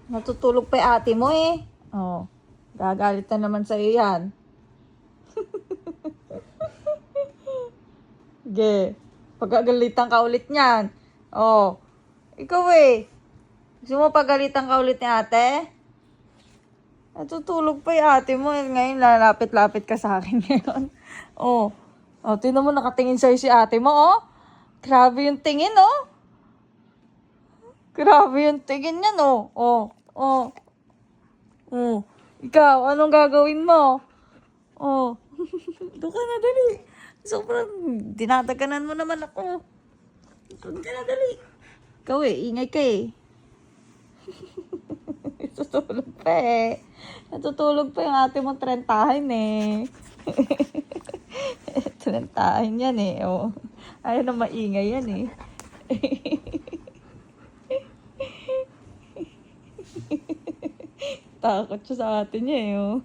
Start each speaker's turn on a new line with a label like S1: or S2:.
S1: Natutulog pa yung ate mo eh. Oh, gagalit na naman sa'yo yan. Sige, pagagalitan ka ulit niyan. Oh, ikaw eh. Gusto mo pagalitan ka ulit ni ate? Natutulog pa yung ate mo. Ngayon, lalapit-lapit ka sa akin ngayon. Oh, oh, tinan mo nakatingin sa'yo si ate mo, oh. Grabe yung tingin, oh. Grabe yung tingin niyan, oh. Oh, oh. Oh. Ikaw, anong gagawin mo? Oh. Doon ka na, dali. Sobrang dinadaganan mo naman ako. Doon ka na, dali. Ikaw eh, ingay ka eh. Natutulog pa eh. Natutulog pa yung ate mong trentahin eh. Trentahin yan eh. Oh. Ayaw na maingay yan eh. Takot siya sa ate niya eh. Oh.